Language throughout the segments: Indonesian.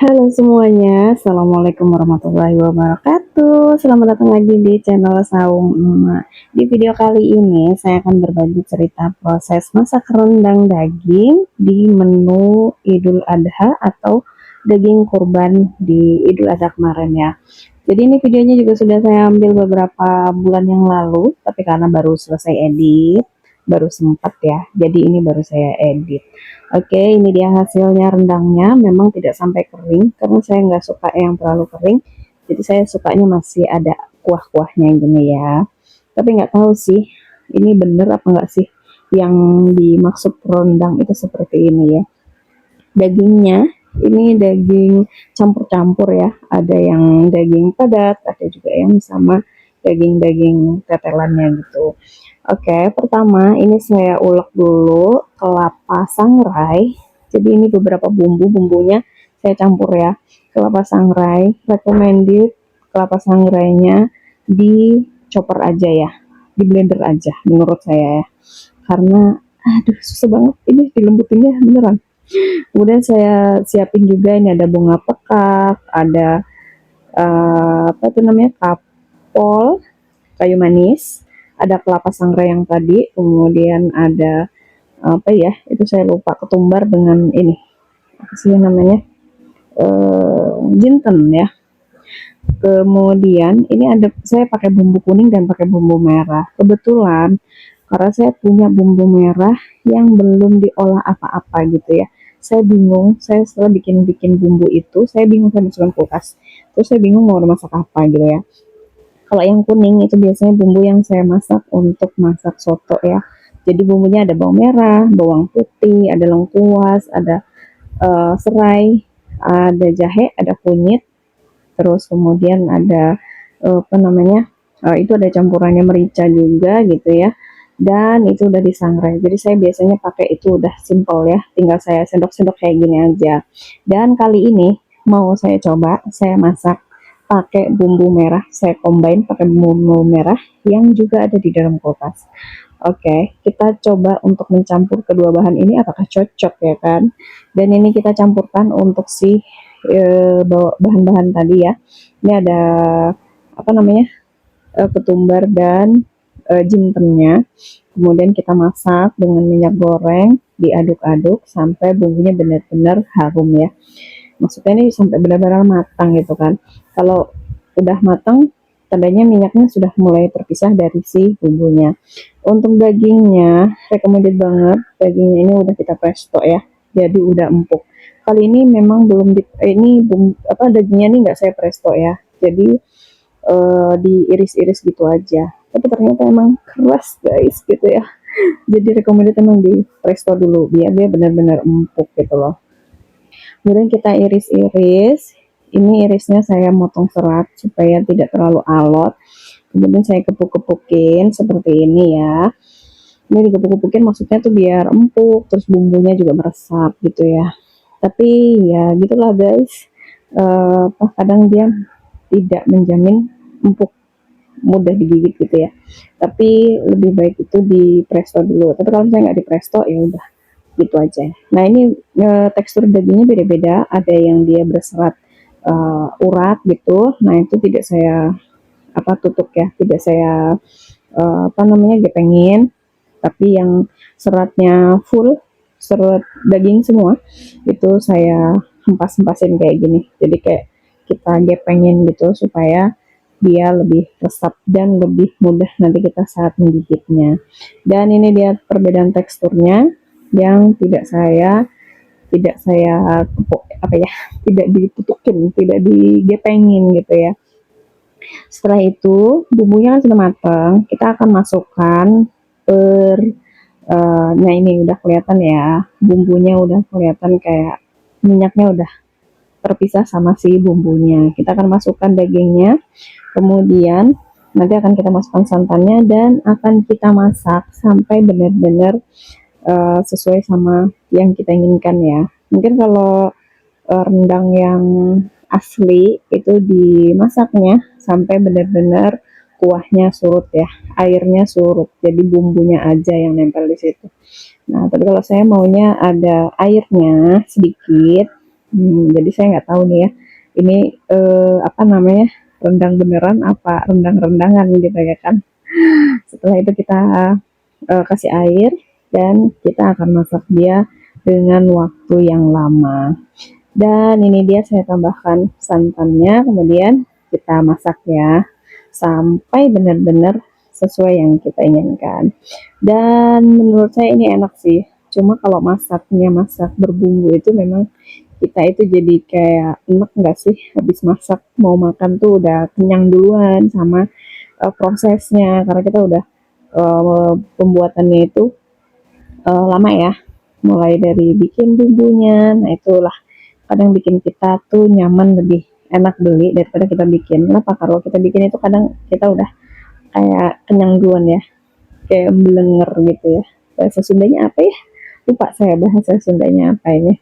Halo semuanya, Assalamualaikum warahmatullahi wabarakatuh. Selamat datang lagi di channel Saung Emak. Di video kali ini saya akan berbagi cerita proses masak rendang daging di menu Idul Adha atau daging kurban di Idul Adha kemarin ya. Jadi ini videonya juga sudah saya ambil beberapa bulan yang lalu, tapi karena baru selesai edit, baru sempat ya. Jadi ini baru saya edit. Oke, ini dia hasilnya rendangnya. Memang tidak sampai kering karena saya nggak suka yang terlalu kering. Jadi saya sukanya masih ada kuah-kuahnya gini ya. Tapi nggak tahu sih, ini bener apa nggak sih yang dimaksud rendang itu seperti ini ya. Dagingnya ini daging campur-campur ya. Ada yang daging padat, ada juga yang sama daging-daging tetelannya gitu. Oke, pertama ini saya ulek dulu kelapa sangrai. Jadi ini beberapa bumbunya saya campur ya. Kelapa sangrai, recommended kelapa sangrainya di chopper aja ya, di blender aja menurut saya ya. Karena aduh susah banget ini dilembutinnya beneran. Kemudian saya siapin juga ini ada bunga pekak, ada apa itu namanya kapol, kayu manis, ada kelapa sangrai yang tadi, kemudian ada apa ya, itu saya lupa, ketumbar dengan ini apa sih namanya, jinten ya. Kemudian ini ada saya pakai bumbu kuning dan pakai bumbu merah. Kebetulan karena saya punya bumbu merah yang belum diolah apa-apa gitu ya. Saya bingung, saya setelah bikin-bikin bumbu itu, saya bingung saya masukin kulkas. Terus saya bingung mau masak apa gitu ya. Kalau yang kuning itu biasanya bumbu yang saya masak untuk masak soto ya. Jadi bumbunya ada bawang merah, bawang putih, ada lengkuas, ada serai, ada jahe, ada kunyit, terus kemudian ada apa namanya, itu ada campurannya merica juga gitu ya, dan itu udah disangrai. Jadi saya biasanya pakai itu udah simple ya, tinggal saya sendok-sendok kayak gini aja. Dan kali ini mau saya coba saya masak pakai bumbu merah, saya combine pakai bumbu merah yang juga ada di dalam kulkas. Oke, kita coba untuk mencampur kedua bahan ini apakah cocok ya kan. Dan ini kita campurkan untuk si bahan-bahan tadi ya. Ini ada apa namanya, ketumbar dan jintennya. Kemudian kita masak dengan minyak goreng, diaduk-aduk sampai bumbunya benar-benar harum ya. Maksudnya ini sampai benar-benar matang gitu kan. Kalau udah matang, tandanya minyaknya sudah mulai terpisah dari si bumbunya. Untuk dagingnya, recommended banget. Dagingnya ini udah kita presto ya, jadi udah empuk. Kali ini memang belum ini apa dagingnya ini nggak saya presto ya, jadi diiris-iris gitu aja. Tapi ternyata emang keras guys gitu ya. Jadi recommended emang di presto dulu biar dia benar-benar empuk gitu loh. Kemudian kita iris-iris. Ini irisnya saya motong serat supaya tidak terlalu alot. Kemudian saya kepuk-kepukin seperti ini ya. Ini dikepuk-kepukin maksudnya tuh biar empuk, terus bumbunya juga meresap gitu ya. Tapi ya gitulah guys. Kadang dia tidak menjamin empuk mudah digigit gitu ya. Tapi lebih baik itu di presto dulu. Tapi kalau saya nggak di presto ya udah gitu aja. Nah ini tekstur dagingnya beda-beda. Ada yang dia berserat urat gitu. Nah itu tidak saya apa tutup ya, tidak saya apa namanya gepengin. Tapi yang seratnya full, serat daging semua, itu saya hempas-hempasin kayak gini. Jadi kayak kita gepengin gitu supaya dia lebih resap dan lebih mudah nanti kita saat menggigitnya. Dan ini dia perbedaan teksturnya yang tidak saya apa ya, tidak ditutukin, tidak digepengin gitu ya. Setelah itu bumbunya kan sudah matang, kita akan masukkan per nah ini udah kelihatan ya, bumbunya udah kelihatan kayak minyaknya udah terpisah sama si bumbunya. Kita akan masukkan dagingnya, kemudian nanti akan kita masukkan santannya dan akan kita masak sampai benar-benar sesuai sama yang kita inginkan ya. Mungkin kalau rendang yang asli itu dimasaknya sampai benar-benar kuahnya surut ya, airnya surut, jadi bumbunya aja yang nempel di situ. Nah, tapi kalau saya maunya ada airnya sedikit, Jadi saya nggak tahu nih ya, ini apa namanya, rendang beneran apa rendang-rendangan gitu ya kan. Setelah itu kita kasih air dan kita akan masak dia dengan waktu yang lama. Dan ini dia saya tambahkan santannya, kemudian kita masak ya sampai benar-benar sesuai yang kita inginkan. Dan menurut saya ini enak sih. Cuma kalau masaknya masak berbumbu itu memang kita itu jadi kayak enak nggak sih, habis masak mau makan tuh udah kenyang duluan sama prosesnya, karena kita udah pembuatannya itu lama ya, mulai dari bikin bumbunya. Nah itulah kadang bikin kita tuh nyaman, lebih enak beli daripada kita bikin. Kenapa? Kalau kita bikin itu kadang kita udah kayak kenyang duluan ya, kayak belenger gitu ya. Bahasa Sundanya apa ya, lupa saya bahasa Sundanya apa ini.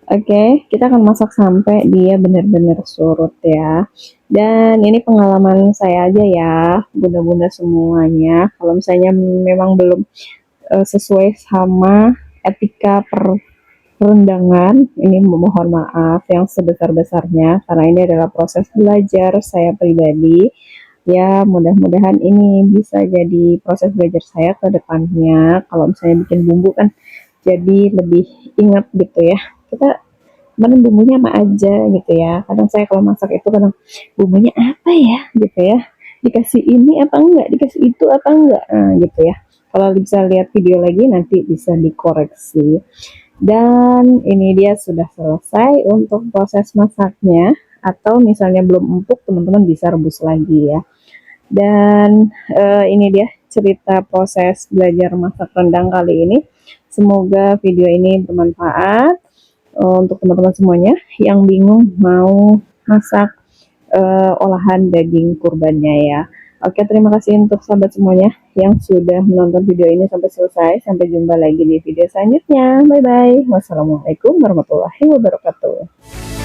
Oke, kita akan masak sampai dia benar-benar surut ya. Dan ini pengalaman saya aja ya, bunda-bunda semuanya. Kalau misalnya memang belum sesuai sama etika perendangan, ini memohon maaf yang sebesar-besarnya karena ini adalah proses belajar saya pribadi. Ya, mudah-mudahan ini bisa jadi proses belajar saya ke depannya. Kalau misalnya bikin bumbu kan jadi lebih ingat gitu ya. Kita kemarin bumbunya apa aja gitu ya. Kadang saya kalau masak itu kadang bumbunya apa ya gitu ya. Dikasih ini apa enggak, dikasih itu apa enggak, nah, gitu ya. Kalau bisa lihat video lagi nanti bisa dikoreksi. Dan ini dia sudah selesai untuk proses masaknya. Atau misalnya belum empuk, teman-teman bisa rebus lagi ya. Dan ini dia cerita proses belajar masak rendang kali ini. Semoga video ini bermanfaat untuk teman-teman semuanya yang bingung mau masak olahan daging kurbannya ya. Oke, terima kasih untuk sahabat semuanya yang sudah menonton video ini sampai selesai. Sampai jumpa lagi di video selanjutnya. Bye bye. Wassalamualaikum warahmatullahi wabarakatuh.